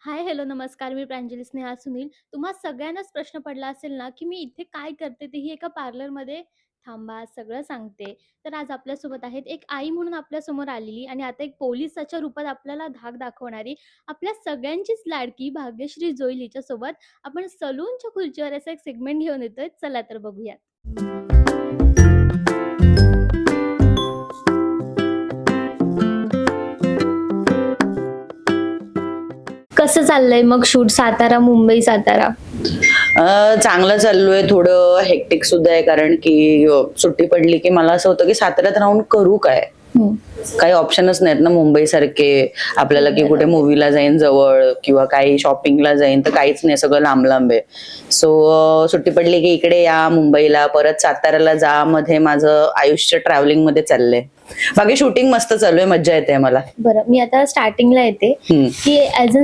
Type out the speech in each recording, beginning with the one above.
हाय, hello, नमस्कार. मी प्रांजली स्नेहा सुनील. तुम्हा सगळ्यांनाच प्रश्न पडला असेल ना, की मी इथे काय करते? तेही एका पार्लरमध्ये. थांबा, सगळं सांगते. तर आज आपल्यासोबत आहेत एक आई म्हणून आपल्यासमोर आलेली आणि आता एक पोलिसाच्या रूपात आपल्याला धाक दाखवणारी, आपल्या सगळ्यांचीच लाडकी भाग्यश्री जोईल हिच्यासोबत आपण सलूनच्या खुर्चीवर असा एक सेगमेंट घेऊन येतोय. चला तर बघूयात. कसं चाललंय मग शूट सातारा, मुंबई, सातारा? चांगलं चाललोय. थोडं हेक्टिक सुद्धा आहे कारण की सुट्टी पडली की मला असं होतं की साताऱ्यात राहून करू काय. हं. काही ऑप्शनच नाहीत ना मुंबई सारखे आपल्याला की कुठे मूवीला जाईन जवळ किंवा काही शॉपिंगला जाईन तर काहीच नाही, सगळं लांब लांब आहे. सो सुट्टी पडली की इकडे या मुंबईला, परत साताऱ्याला जा, मध्ये माझं आयुष्य ट्रॅव्हलिंग मध्ये चाललंय. बाकी शूटिंग मस्त चालू आहे, मज्जा येते मला. बरं, मी आता स्टार्टिंगला येते, हम्म. की ॲज अ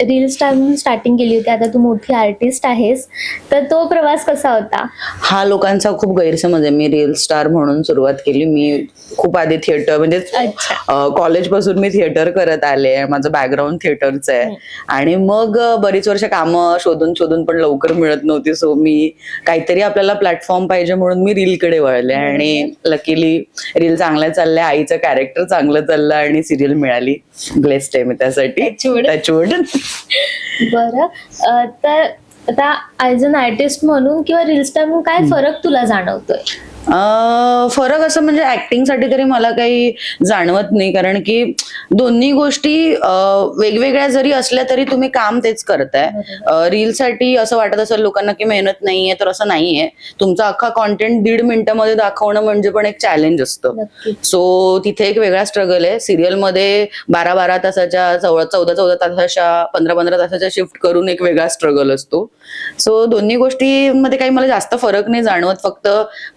रील स्टार म्हणून स्टार्टिंग केली होती. आता तू मोठी आर्टिस्ट आहेस, तर तो प्रवास कसा होता? हा लोकांचा खूप गैरसमज आहे. मी रील स्टार म्हणून सुरुवात केली. मी खूप आधी थिएटर म्हणजे अच्छा. कॉलेज पासून मी थिएटर करत आले. माझं बॅकग्राऊंड थिएटरचं आहे. आणि मग बरीच वर्ष कामं शोधून शोधून पण लवकर मिळत नव्हती. सो मी काहीतरी आपल्याला प्लॅटफॉर्म पाहिजे म्हणून मी रीलकडे वळले आणि लकीली रील चांगल्या चालल्या, आईचं कॅरेक्टर चांगलं चाललं आणि सिरियल मिळाली. ब्लेस्ड आहे मी त्यासाठी. Touchwood. टचवूड. बरं, तर आता ॲज अन आर्टिस्ट म्हणून किंवा रील स्टार म्हणून काय फरक तुला जाणवतोय? फरक असं म्हणजे ऍक्टिंगसाठी तरी मला काही जाणवत नाही, कारण की दोन्ही गोष्टी वेगवेगळ्या जरी असल्या तरी तुम्ही काम तेच करताय. रीलसाठी असं वाटत असेल लोकांना की मेहनत नाहीये, तर असं नाहीये. तुमचा अख्खा कॉन्टेंट 1.5 मिनिटामध्ये दाखवणं म्हणजे पण एक चॅलेंज असतं. नक्कीच. सो तिथे एक वेगळा स्ट्रगल आहे. सिरियलमध्ये 12-12 तासाच्या, 14-14 तासाच्या, 15-15 तासाच्या शिफ्ट करून एक वेगळा स्ट्रगल असतो. सो दोन्ही गोष्टींमध्ये काही मला जास्त फरक नाही जाणवत, फक्त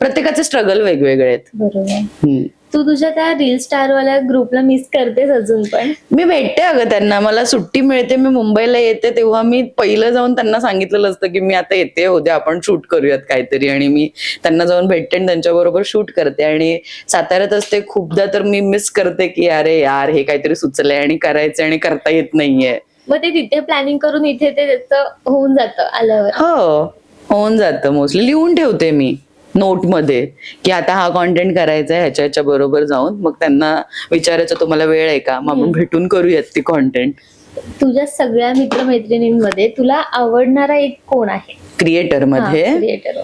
प्रत्येकाचे स्ट्रगल वेगवेगळे आहेत. बरोबर. तू तुझ्या त्या रील स्टार वाल्या ग्रुपला मिस करतेस अजून पण? मी भेटते अगं त्यांना, मला सुट्टी मिळते, मी मुंबईला येते तेव्हा मी पहिलं जाऊन त्यांना सांगितलेलं असतं की मी आता येते, उद्या आपण शूट करूयात काहीतरी, आणि मी त्यांना जाऊन भेटते आणि त्यांच्याबरोबर शूट करते. आणि साताऱ्यात असते खूपदा तर मी मिस करते की अरे यार हे काहीतरी सुचलंय आणि करायचं आणि करता येत नाहीये. मग ते तिथे प्लॅनिंग करून इथे ते त्याचं होऊन जातं आल्यावर. हो, होऊन जातं. मोस्टली लिहून ठेवते मी नोटमध्ये की आता हा कॉन्टेंट करायचा आहे, ह्याच्या बरोबर जाऊन मग त्यांना विचारायचं तुम्हाला वेळ आहे का, मग आपण भेटून करूयात ती कॉन्टेंट. तुझ्या सगळ्या मित्रमैत्रिणींमध्ये तुला आवडणारा एक कोण आहे? क्रिएटर मध्ये क्रिएटर.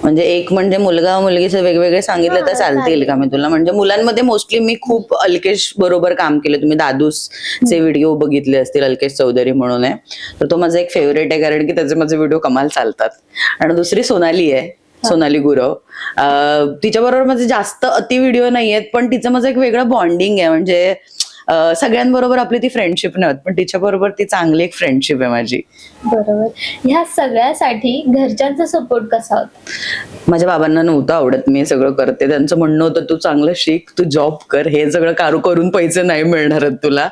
म्हणजे एक म्हणजे मुलगा मुलगीचे वेगवेगळे सांगितले तर चालतील का मी तुला? म्हणजे मुलांमध्ये मोस्टली मी खूप अल्केश बरोबर काम केले. तुम्ही दादूसचे व्हिडिओ बघितले असतील, अल्केश चौधरी म्हणून आहे, तर तो माझा एक फेवरेट आहे कारण की त्याचे माझे व्हिडिओ कमाल चालतात. आणि दुसरी सोनाली आहे, सोनाली गुरव. तिच्याबरोबर माझे जास्त अति व्हिडिओ नाहीयेत, पण तिचं माझं एक वेगळं बॉन्डिंग आहे. म्हणजे सगळ्यांबरोबर आपली ती फ्रेंडशिप नाही होत, पण तिच्याबरोबर ती चांगली एक फ्रेंडशिप आहे माझी. बरोबर. ह्या सगळ्यासाठी घरच्यांचा सपोर्ट कसा होता? माझ्या बाबांना नव्हतं आवडत मी हे सगळं करते. त्यांचं म्हणणं होतं तू चांगलं शिक, तू जॉब कर, हे सगळं करून पैसे नाही मिळणार तुला.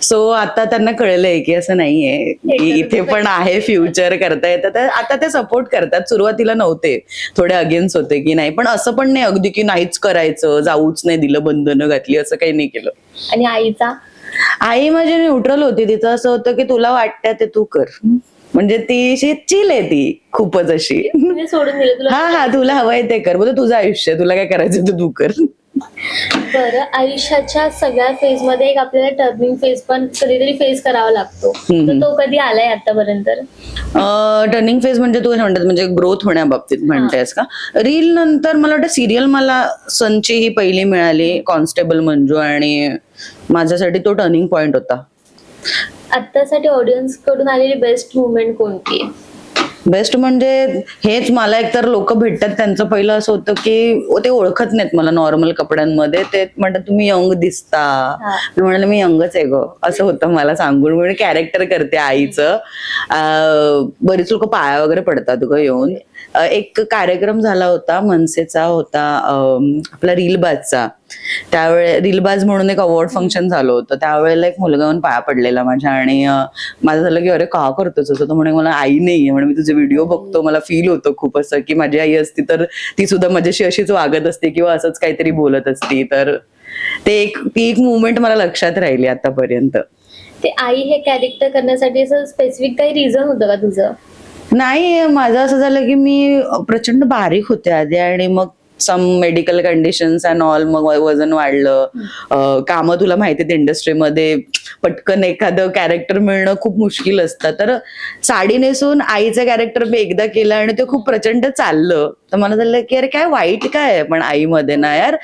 सो आता त्यांना कळलंय की असं नाहीये, की इथे पण आहे फ्युचर, करता येतं. तर आता ते सपोर्ट करतात. सुरुवातीला नव्हते, थोडे अगेन्स्ट होते की नाही, पण असं पण नाही अगदी की नाहीच करायचं, जाऊच नाही दिलं, बंधनं घातली, असं काही नाही केलं. आणि आईचा? आई माझी न्यूट्रल होती. तिचं असं होतं की तुला वाटतं ते तू कर. म्हणजे ती चिल आहे, ती खूपच अशी. तिने सोडून दिलं तुला? हा, तुला हवंय ते कर, बोल तुझं आयुष्य, तुला काय करायचं ते तू कर. बरं, आयुष्याच्या सगळ्या फेज मध्ये एक आपल्याला टर्निंग फेज पण कधीतरी फेस करावा लागतो, तर तो कधी आलाय आतापर्यंत? टर्निंग फेज म्हणजे तू म्हणतात म्हणजे ग्रोथ होण्याबाबतीत म्हणतेस का? रील नंतर मला वाटतं सिरियल मला सनची ही पहिली मिळाली, कॉन्स्टेबल मंजू, आणि माझ्यासाठी तो टर्निंग पॉइंट होता. आत्तासाठी ऑडियन्स कडून आलेली बेस्ट मुवमेंट कोणती? बेस्ट म्हणजे हेच, मला एकतर लोक भेटतात त्यांचं पहिलं असं होतं की ते ओळखत नाहीत मला नॉर्मल कपड्यांमध्ये, ते म्हणतात तुम्ही यंग दिसता. मी म्हणाले मी यंगच आहे ग, असं होतं मला सांगून. मी कॅरेक्टर करते आईचं. बरीच लोक पाया वगैरे पडतात ग येऊन. एक कार्यक्रम झाला होता, मनसेचा होता, आपला रीलबाजचा. त्यावेळे रीलबाज म्हणून एक अवॉर्ड फंक्शन झालं होतं. त्यावेळेला एक मुलगा येऊन पाया पडलेला माझ्या, आणि माझं झालं की अरे का करतोस असं? तो म्हणे मला आई नाहीये म्हणे, मी तुझे व्हिडिओ बघतो, मला फील होतं खूप असं की माझी आई असती तर ती सुद्धा माझ्याशी अशीच वागत असते किंवा असंच काहीतरी बोलत असती. तर ती एक मुवमेंट मला लक्षात राहिली आतापर्यंत. ते आई हे कॅरेक्टर करण्यासाठी असं स्पेसिफिक काही रिझन होतं का तुझं? नाही, माझं असं झालं की मी प्रचंड बारीक होते आधी आणि मग some medical conditions and all, मग वजन वाढलं. कामं तुला माहिती आहे इंडस्ट्रीमध्ये पटकन एखादं कॅरेक्टर मिळणं खूप मुश्किल असतं. तर साडी नेसून आईचं कॅरेक्टर मी एकदा केलं आणि ते खूप प्रचंड चाललं. तर मला झालं की अरे काय वाईट काय आहे पण आईमध्ये ना यार.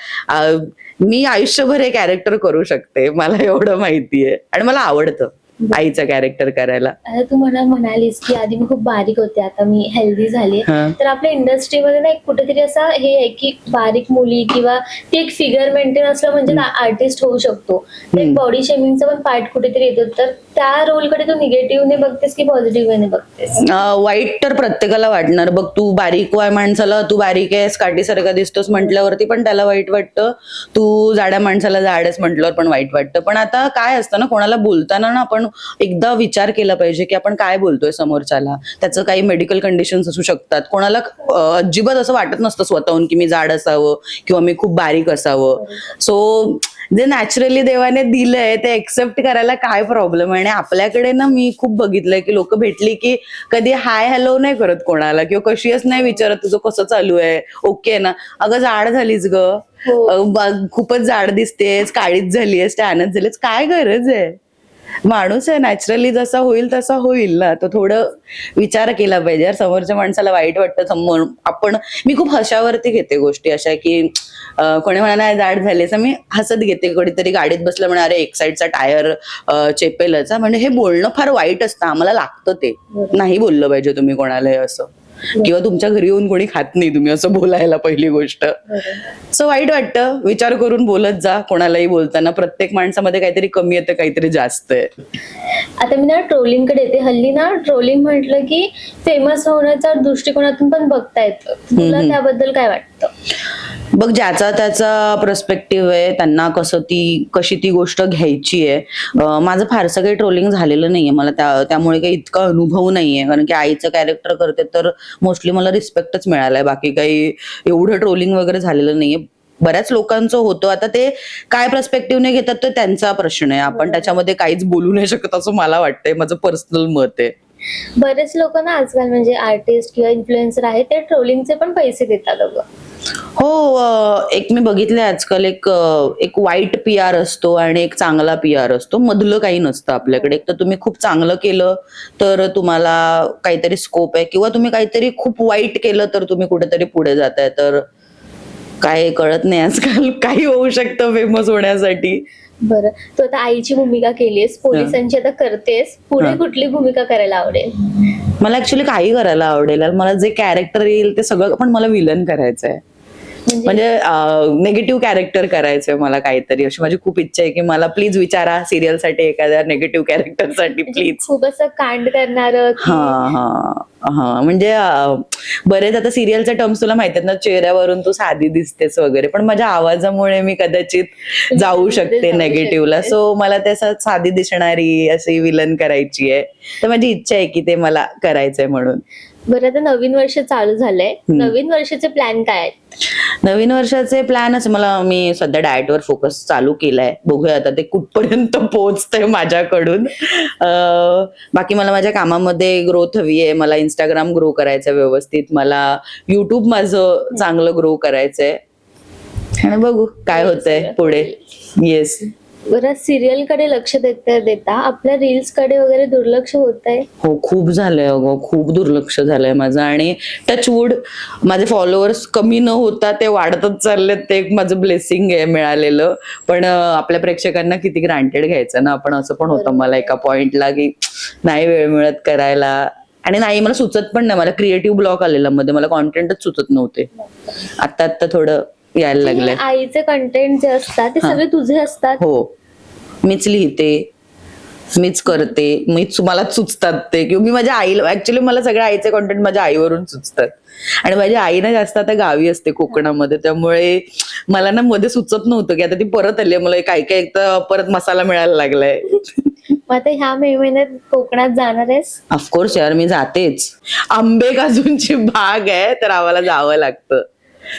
मी आयुष्यभर हे कॅरेक्टर करू शकते, मला एवढं माहितीये आणि मला आवडतं आईचं कॅरेक्टर करायला. आता तू म्हणालीस की आधी मी खूप बारीक होते, आता मी हेल्दी झाले. हा. तर आपल्या इंडस्ट्रीमध्ये ना एक कुठेतरी असा हे आहे की बारीक मुली किंवा ती एक फिगर मेंटेन असलं म्हणजे आर्टिस्ट होऊ शकतो. तर एक बॉडी शेमिंगचा पण पार्ट कुठेतरी येतो. तर त्या रोलकडे तू निगेटिव्हने बघतेस की पॉझिटिव्ह वेने बघतेस? वाईट तर प्रत्येकाला वाटणार बघ. तू बारीक वाय माणसाला तू बारीक आहेस काठीसारखा दिसतोस म्हटल्यावरती पण त्याला वाईट वाटतं. तू जाड्या माणसाला जाड आहेस म्हटल्यावर पण वाईट वाटतं. पण आता काय असतं ना, कोणाला बोलताना ना आपण एकदा विचार केला पाहिजे की आपण काय बोलतोय समोरच्याला. त्याचं काही मेडिकल कंडिशन्स असू शकतात. कोणाला अजिबात असं वाटत नसतं स्वतःहून की मी जाड असावं किंवा मी खूप बारीक असावं. सो जे नॅचरली देवाने दिलंय ते एक्सेप्ट करायला काय प्रॉब्लेम आहे. आणि आपल्याकडे ना मी खूप बघितलंय की लोक भेटली की कधी हाय हॅलो नाही करत कोणाला किंवा कशीच नाही विचारत तुझं कसं चालू आहे, ओके ना, अगं जाड झालीस ग, खूपच जाड दिसतेस, काळीच झालीस, टॅनच झालीस, काय गरज आहे. माणूस आहे, नॅचरली जसा होईल तसा होईल ना. तो थोडं विचार केला पाहिजे यार. समोरच्या माणसाला वाईट वाटतं आपण, मी खूप हशावरती घेते गोष्टी अशा की कोणी म्हणा नाही जाड झाली असं मी हसत घेते. कोणीतरी गाडीत बसलं म्हणा अरे एक साईडचा टायर चेपेलच, म्हणजे हे बोलणं फार वाईट असतं. आम्हाला लागतं ते. नाही बोललं पाहिजे तुम्ही कोणाला हे असं, किंवा तुमच्या घरी येऊन कोणी खात नाही तुम्ही असं बोलायला, पहिली गोष्ट. सो वाईट वाटतं. विचार करून बोलत जा कोणालाही बोलताना. प्रत्येक माणसामध्ये काहीतरी कमी येतं, काहीतरी जास्त आहे. आता मी ना ट्रोलिंगकडे येते. हल्ली ना ट्रोलिंग म्हटलं की फेमस होण्याच्या दृष्टिकोनातून पण बघता येतं. तुला त्याबद्दल काय वाटतं? बघ, ज्याचा त्याचा पर्स्पेक्टिव्ह आहे, त्यांना कशी ती गोष्ट घ्यायची आहे. माझं फारसं काही ट्रोलिंग झालेलं नाहीये. मला त्यामुळे काही इतका अनुभव नाहीये, कारण की आईचं कॅरेक्टर करते तर मोस्टली मला रिस्पेक्टच मिळालाय. बाकी काही एवढं ट्रोलिंग वगैरे झालेलं नाहीये. बऱ्याच लोकांचं होतं. आता ते काय पर्स्पेक्टिव्हने घेतात तो त्यांचा प्रश्न आहे. आपण त्याच्यामध्ये काहीच बोलू नाही शकत असं मला वाटतंय. माझं पर्सनल मत आहे. बरेच लोक ना आजकाल म्हणजे आर्टिस्ट किंवा इन्फ्लुएन्सर आहेत ते ट्रोलिंगचे पण पैसे देतात अगं. हो, एक मी बघितलंय आजकाल एक वाईट PR असतो आणि एक चांगला PR असतो. मधलं काही नसतं आपल्याकडे. एक तर तुम्ही खूप चांगलं केलं तर तुम्हाला काहीतरी स्कोप आहे, किंवा तुम्ही काहीतरी खूप वाईट केलं तर तुम्ही कुठेतरी पुढे जाताय. तर काय कळत नाही आजकाल, काही होऊ शकतं फेमस होण्यासाठी. बरं, तू आता आईची भूमिका केलीस, पोलिसांची आता करतेस, पुढे कुठली भूमिका करायला आवडेल? मला ऍक्च्युली काही करायला आवडेल. मला जे कॅरेक्टर येईल ते सगळं, पण मला विलन करायचंय. म्हणजे निगेटिव्ह कॅरेक्टर करायचंय मला काहीतरी. अशी माझी खूप इच्छा आहे की मला प्लीज विचारा सिरियलसाठी एखाद्या निगेटिव्ह कॅरेक्टरसाठी प्लीज. खूप असं कांड करणार. हा म्हणजे बरेच आता सिरियलच्या टर्म्स तुला माहिती आहेत ना, चेहऱ्यावरून तू साधी दिसतेस वगैरे, पण माझ्या आवाजामुळे मी कदाचित जाऊ शकते नेगेटिव्हला. सो मला त्याचा साधी दिसणारी अशी विलन करायची आहे. तर माझी इच्छा आहे की ते मला करायचंय म्हणून. बरं, आता नवीन वर्ष चालू झालंय, नवीन वर्षाचे प्लॅन काय आहेत? नवीन वर्षाचे प्लॅनच मी सध्या डाएटवर फोकस चालू केलाय. बघूया आता ते कुठपर्यंत पोहोचतंय माझ्याकडून. बाकी मला माझ्या कामामध्ये ग्रोथ हवी आहे. मला इंस्टाग्राम ग्रो करायचंय व्यवस्थित. मला युट्यूब माझं चांगलं ग्रो करायचंय. आणि बघू काय होतंय पुढे. येस. बरं, सिरियल कडे लक्ष देता आपल्या रील्स कडे वगैरे दुर्लक्ष होत आहे? हो, खूप झालंय अगं, खूप दुर्लक्ष झालंय माझं. आणि टचवूड माझे फॉलोअर्स कमी न होता ते वाढतच चाललेत. ते एक माझं ब्लेसिंग आहे मिळालेलं. पण आपल्या प्रेक्षकांना किती ग्रांटेड घ्यायचं ना आपण. असं पण होतं मला एका पॉइंटला की नाही वेळ मिळत करायला. आणि नाही, मला सुचत पण नाही. मला क्रिएटिव्ह ब्लॉक आलेला मध्ये, मला कॉन्टेंटच सुचत नव्हते. आता थोडं यायला लागलंय. आईचे कंटेंट जे असतात ते सगळे तुझे असतात? हो, मीच लिहिते, मीच करते, मलाच सुचतात ते. किंवा मी माझ्या आईला, ऍक्च्युली मला सगळ्या आईचे कॉन्टेंट माझ्या आईवरून सुचतात. आणि माझी आई ना जास्त आता गावी असते कोकणामध्ये, त्यामुळे मला ना मध्ये सुचत नव्हतं की आता ती परत आली, मला काय काय एक तर परत मसाला मिळायला लागलाय. मग आता ह्या मे महिन्यात कोकणात जाणार आहेस? ऑफकोर्स यार, मी जातेच. आंबे काजूंची बाग आहे तर आम्हाला जावं लागतं.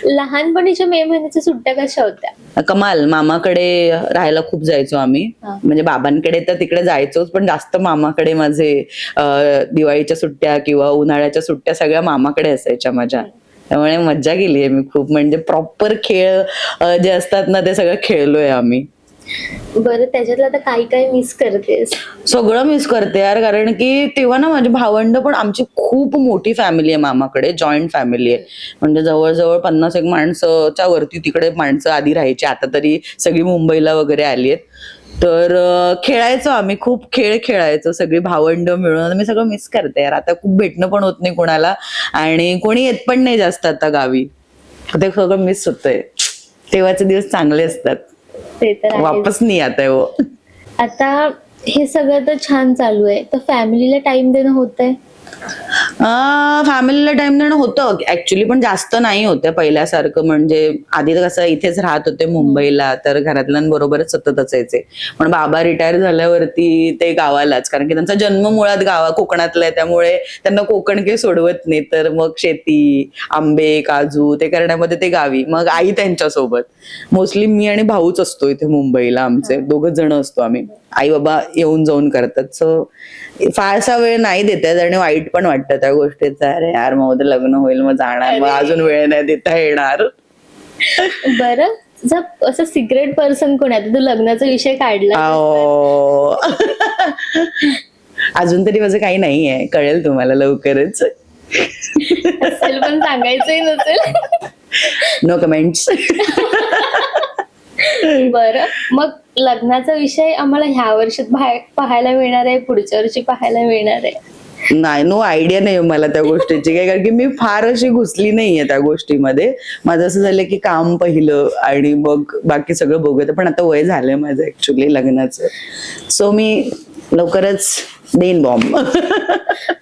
लहानपणीच्या मे महिन्याच्या सुट्ट्या कशा होत्या? कमाल. मामाकडे राहायला खूप जायचो आम्ही. हा. म्हणजे बाबांकडे तर तिकडे जायचोच, पण जास्त मामाकडे माझे दिवाळीच्या सुट्ट्या किंवा उन्हाळ्याच्या सुट्ट्या सगळ्या मामाकडे असायच्या माझ्या. त्यामुळे मज्जा केली आहे मी खूप. म्हणजे प्रॉपर खेळ जे असतात ना ते सगळं खेळलोय आम्ही. बरं, त्याच्यातलं आता काय काय मिस करतेस? सगळं मिस करते यार, कारण की तेव्हा ना माझे भावंड पण, आमची खूप मोठी फॅमिली आहे मामाकडे, जॉईंट फॅमिली आहे. म्हणजे जवळजवळ 50 एक माणसाच्या वरती तिकडे माणसं आधी राहायची, आता तरी सगळी मुंबईला वगैरे आली आहेत. तर खेळायचो आम्ही, खूप खेळ खेळायचो सगळी भावंड मिळून. मी सगळं मिस करते यार. आता खूप भेटणं पण होत नाही कोणाला, आणि कोणी येत पण नाही जास्त आता गावी. ते सगळं मिस होतंय. तेव्हाचे दिवस चांगले असतात, ते तर आहेच. वापस नाही आता वो. आता हे सगळं तर छान चालू आहे, तर फॅमिलीला टाइम देणं होतंय? फॅमिलीला टाइम देणं होतं ऍक्च्युली, पण जास्त नाही होतं पहिल्यासारखं. म्हणजे आधी तर कसं इथेच राहत होते मुंबईला, तर घरातल्यांबरोबरच सतत असायचे. पण बाबा रिटायर झाल्यावरती ते गावालाच, कारण की त्यांचा जन्म मुळात कोकणातला आहे, त्यामुळे त्यांना कोकण काही सोडवत नाही. तर मग शेती, आंबे, काजू ते करण्यामध्ये ते गावी. मग आई त्यांच्यासोबत. मोस्टली मी आणि भाऊच असतो इथे मुंबईला, आमचे दोघच जण असतो आम्ही. आई बाबा येऊन जाऊन करतात. सो फारसा वेळ नाही देतात, आणि वाईट पण वाटतं त्या गोष्टीचा. अरे यार, मग उद्या लग्न होईल, मग जाणार, मग अजून वेळ नाही देता येणार. बरं, जर असं सिक्रेट पर्सन कोण आहे? आता तू लग्नाचा विषय काढला, आओ. अजून तरी माझं काही नाहीये, कळेल तुम्हाला लवकरच. असेल पण सांगायचंही नसेल. No comments. बरं, मग लग्नाचा विषय आम्हाला ह्या वर्षात पाहायला मिळणार आहे, पुढच्या वर्षी पाहायला मिळणार आहे? नाही, नो आयडिया नाही मला त्या गोष्टीची काय, कारण की मी फार अशी घुसली नाहीये त्या गोष्टीमध्ये. माझं असं झालं की काम पहिलं आणि मग बाकी सगळं बघूया. पण आता वय झालंय माझं ऍक्च्युली लग्नाचं, सो मी लवकरच देईन बॉम्ब.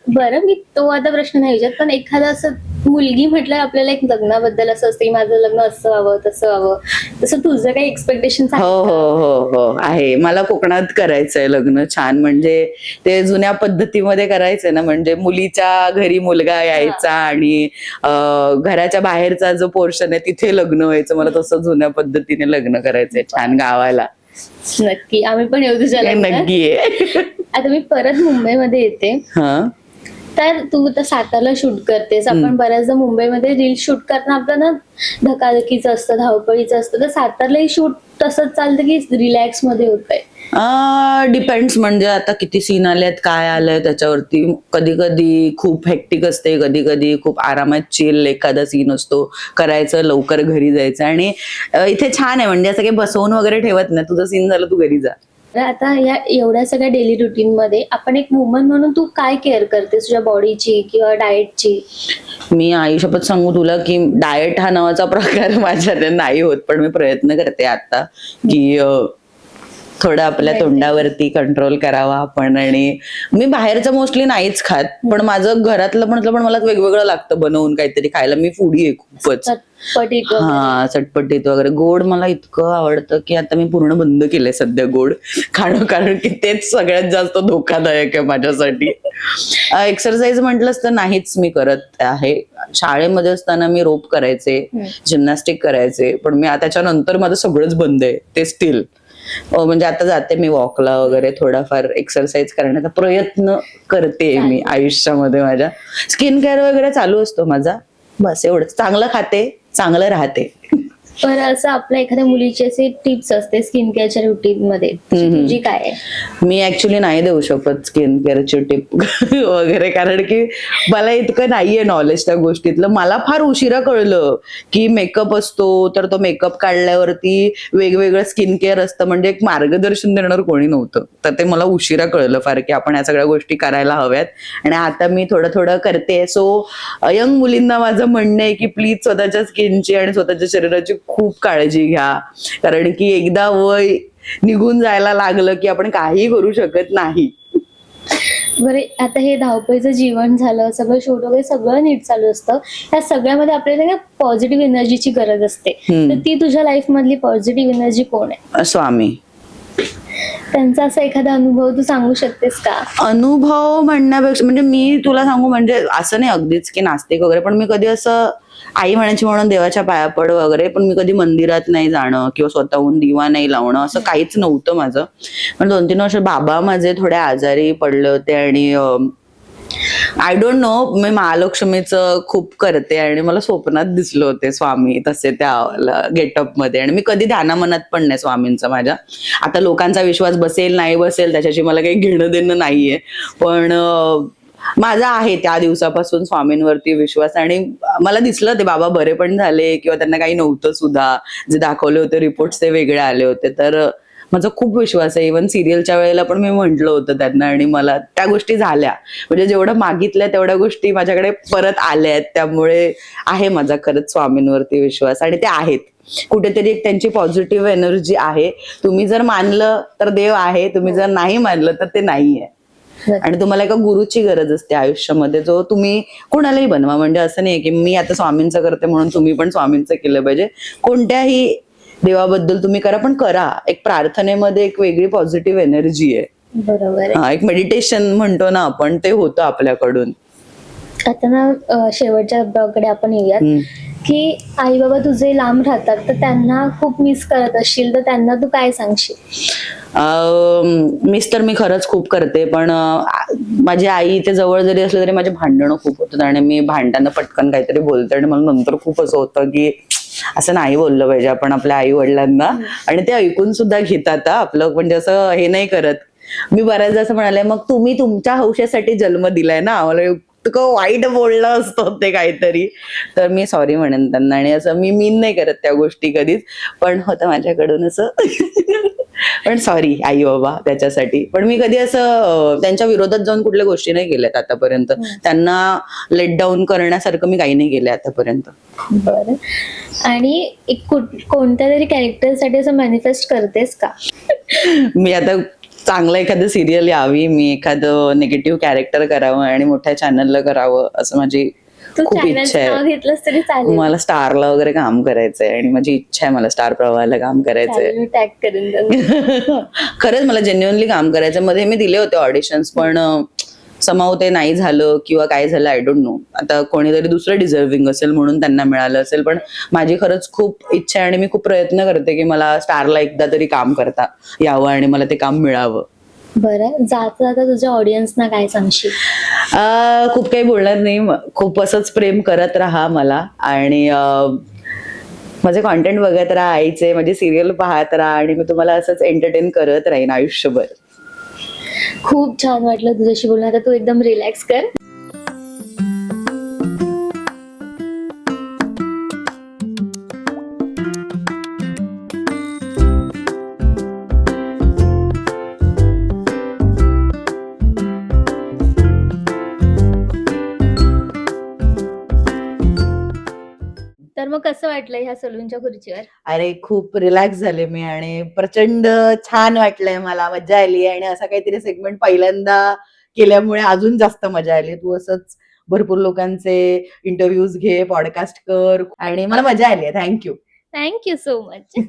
बरं, मी तो आता प्रश्न नाही विचारत, पण एखादा असं मुलगी म्हटलं आपल्याला एक लग्नाबद्दल असं असतं की माझं लग्न असं व्हावं तसं व्हावं, तसं तुझं काही एक्सपेक्टेशन हो हो हो हो आहे. मला कोकणात करायचंय लग्न छान, म्हणजे ते जुन्या पद्धतीमध्ये करायचंय ना. म्हणजे मुलीच्या घरी मुलगा यायचा आणि घराच्या बाहेरचा जो पोर्शन आहे तिथे लग्न व्हायचं. मला तसं जुन्या पद्धतीने लग्न करायचंय छान गावाला. नक्की, आम्ही पण येऊ तुझ्या लग्नात. नक्की आहे. आता मी परत मुंबईमध्ये येते, हा. तर तू तर सातारला शूट करतेस. आपण बऱ्याचदा मुंबईमध्ये रील शूट करताना आपलं ना धकाधकीचं असतं, धावपळीचं असतं, तर सातारलाही शूट तसंच चालतं की रिलॅक्स मध्ये होतंय? डिपेंड्स. म्हणजे आता किती सीन आलेत, काय आलंय त्याच्यावरती. कधी कधी खूप हेक्टिक असते, कधी कधी खूप आरामात चिल एखादा सीन असतो, करायचं, लवकर घरी जायचं. आणि इथे छान आहे, म्हणजे असं काही बसवून वगैरे ठेवत नाही. तुझं सीन झालं, तू घरी जा. तर आता या एवढ्या सगळ्या डेली रुटीन मध्ये आपण एक वुमन म्हणून तू काय केअर करतेस तुझ्या बॉडीची किंवा डाएटची? मी आयुष्यात सांगू तुला की डाएट हा नावाचा प्रकार माझ्याने नाही होत, पण मी प्रयत्न करते आता की थोडं आपल्या तोंडावरती कंट्रोल करावा आपण. आणि मी बाहेरचं मोस्टली नाहीच खात, पण माझं घरातलं म्हटलं पण मला वेगवेगळं लागतं बनवून काहीतरी खायला. मी फूडी आहे खूपच. हा, चटपटीत वगैरे. गोड मला इतकं आवडतं की आता मी पूर्ण बंद केलंय सध्या गोड खाणं, कारण की तेच सगळ्यात जास्त धोकादायक आहे माझ्यासाठी. एक्सरसाइज म्हटलंच तर नाहीच मी करत आहे. शाळेमध्ये असताना मी रोप करायचे, जिम्नॅस्टिक करायचे, पण मी त्याच्यानंतर माझं सगळंच बंद आहे ते स्टील. म्हणजे आता जाते मी वॉकला वगैरे, थोडाफार एक्सरसाइज करण्याचा प्रयत्न करते मी आयुष्यामध्ये. माझ्या स्किन केअर वगैरे चालू असतो माझा, बस एवढंच. चांगलं खाते, चांगलं राहते. पण असं आपल्या एखाद्या मुलीची असे टिप्स असते स्किन केअरच्या रुटीन मध्ये, तुझी काय आहे? मी ऍक्च्युली नाही देऊ शकत स्किन केअरची टिप वगैरे, कारण की मला इतकं नाहीये नॉलेज त्या गोष्टीतलं. मला फार उशिरा कळलं की मेकअप असतो, तर तो मेकअप काढल्यावरती वेगवेगळं स्किन केअर असतं. म्हणजे एक मार्गदर्शन देणार कोणी नव्हतं, तर ते मला उशिरा कळलं फार की आपण या सगळ्या गोष्टी करायला हव्यात. आणि आता मी थोडं थोडं करते. सो यंग मुलींना माझं म्हणणं आहे की प्लीज स्वतःच्या स्किनची आणि स्वतःच्या शरीराची खूप काळजी घ्या, कारण की एकदा वय निघून जायला लागलं की आपण काही करू शकत नाही. बरे, आता हे धावपळीचं जीवन झालं, सगळं शूट वगैरे सगळं नीट चालू असतं, या सगळ्यामध्ये आपल्याला पॉझिटिव्ह एनर्जीची गरज असते. तर ती तुझ्या लाईफ मधली पॉझिटिव्ह एनर्जी कोण आहे? स्वामी. त्यांचा असा एखादा अनुभव तू सांगू शकतेस का? अनुभव म्हणण्यापेक्षा म्हणजे मी तुला सांगू म्हणजे असं नाही अगदीच की नास्तिक वगैरे, पण मी कधी असं आई म्हणायची म्हणून देवाच्या पाया पड वगैरे, पण मी कधी मंदिरात नाही जाणं किंवा स्वतःहून दिवा नाही लावणं असं काहीच नव्हतं माझं. पण 2-3 वर्ष बाबा माझे थोडे आजारी पडले होते आणि आय डोंट नो, मी महालक्ष्मीचं खूप करते आणि मला स्वप्नात दिसले होते स्वामी तसे त्या गेटअप मध्ये, आणि मी कधी ध्यानामनात पण नाही स्वामींचं माझ्या. आता लोकांचा विश्वास बसेल नाही बसेल त्याच्याशी मला काही घेणं देणं नाहीये, पण माझा आहे त्या दिवसापासून स्वामींवरती विश्वास. आणि मला दिसलं ते बाबा बरे पण झाले किंवा त्यांना काही नव्हतं सुद्धा, जे दाखवले होते रिपोर्ट्स ते वेगळे आले होते. तर माझा खूप विश्वास आहे. इव्हन सिरियलच्या वेळेला पण मी म्हंटल होतं त्यांना आणि मला त्या गोष्टी झाल्या. म्हणजे जेवढं मागितलंय तेवढ्या गोष्टी माझ्याकडे परत आल्या आहेत. त्यामुळे आहे माझा खरंच स्वामींवरती विश्वास आणि ते आहेत. कुठेतरी एक त्यांची पॉझिटिव्ह एनर्जी आहे. तुम्ही जर मानलं तर देव आहे, तुम्ही जर नाही मानलं तर ते नाहीये. आणि तुम्हाला एका गुरुची गरज असते आयुष्यामध्ये, जो तुम्ही कोणालाही बनवा. म्हणजे असं नाही की मी आता स्वामींचं करते म्हणून तुम्ही पण स्वामींचं केलं पाहिजे. कोणत्याही देवाबद्दल तुम्ही करा, पण करा. एक प्रार्थनेमध्ये एक वेगळी पॉझिटिव्ह एनर्जी आहे. बरोबर आहे. एक मेडिटेशन म्हणतो ना आपण, ते होतं आपल्याकडून. आता ना शेवटच्या भागाकडे आपण येऊयात की आई बाबा तुझे लांब राहतात, तर त्यांना खूप मिस करत असशील, तर त्यांना तू काय सांगशील? मिस तर मी खरंच खूप करते, पण माझी आई इथे जवळ जरी असलं तरी माझे भांडणं खूप होतात आणि मी भांडताना पटकन काहीतरी बोलते आणि मला नंतर खूप असं होतं की असं नाही बोललं पाहिजे आपण आपल्या आई वडिलांना, आणि ते ऐकून सुद्धा घेतात. आपलं म्हणजे असं हे नाही करत. मी बऱ्याचदा असं म्हणाले, मग तुम्ही तुमच्या हौशेसाठी जन्म दिलाय ना, मला इतकं वाईट बोललं असतं ते काहीतरी, तर मी सॉरी म्हणेन त्यांना. आणि असं मी मीन नाही करत त्या गोष्टी कधीच, पण होतं माझ्याकडून असं. पण सॉरी आई बाबा त्याच्यासाठी. पण मी कधी असं त्यांच्या विरोधात जाऊन कुठल्या गोष्टी नाही केल्यात आतापर्यंत. त्यांना लेट डाऊन करण्यासारखं मी काही नाही केलंय आतापर्यंत. बरं. आणि एक कोणत्या तरी कॅरेक्टरसाठी असं मॅनिफेस्ट करतेस का? मी आता चांगलं एखादं सिरियल यावी, मी एखादं निगेटिव्ह कॅरेक्टर करावं आणि मोठ्या चॅनलला करावं असं माझी तू खूप इच्छा चॅनलचं आहे. नाव घेतलंस तरी चालेल. मला स्टारला वगैरे काम करायचंय आणि माझी इच्छा आहे, मला स्टार प्रवाहाला काम करायचंय. चालेल, मी टॅग करेन त्यांना. खरंच मला जेन्युअनली काम करायचं. मध्ये मी दिले होते ऑडिशन्स, पण समाव ते नाही झालं किंवा काय झालं आय डोंट नो. आता कोणीतरी दुसरं डिझर्विंग असेल म्हणून त्यांना मिळालं असेल, पण माझी खरंच खूप इच्छा आहे आणि मी खूप प्रयत्न करते की मला स्टारला एकदा तरी काम करता यावं आणि मला ते काम मिळावं. बरं, जाता जाता तुझ्या ऑडियन्सना काय सांगशील? खूप काही बोलणार नाही. खूप असंच प्रेम करत राहा मला आणि माझे कॉन्टेंट बघत राहा, आईचे माझे सिरियल पाहत राहा आणि मी तुम्हाला असंच एंटरटेन करत राहीन आयुष्यभर. खूप छान वाटलं तुझ्याशी बोलून. आता तू एकदम रिलॅक्स कर. तर मग कसं वाटलं ह्या सलूनच्या खुर्चीवर? अरे खूप रिलॅक्स झाले मी आणि प्रचंड छान वाटलंय, मला मजा आली आणि असा काहीतरी सेगमेंट पहिल्यांदा केल्यामुळे अजून जास्त मजा आली. तू असंच भरपूर लोकांचे इंटरव्ह्यूज घे, पॉडकास्ट कर आणि मला मजा आली. Thank you. Thank you so much.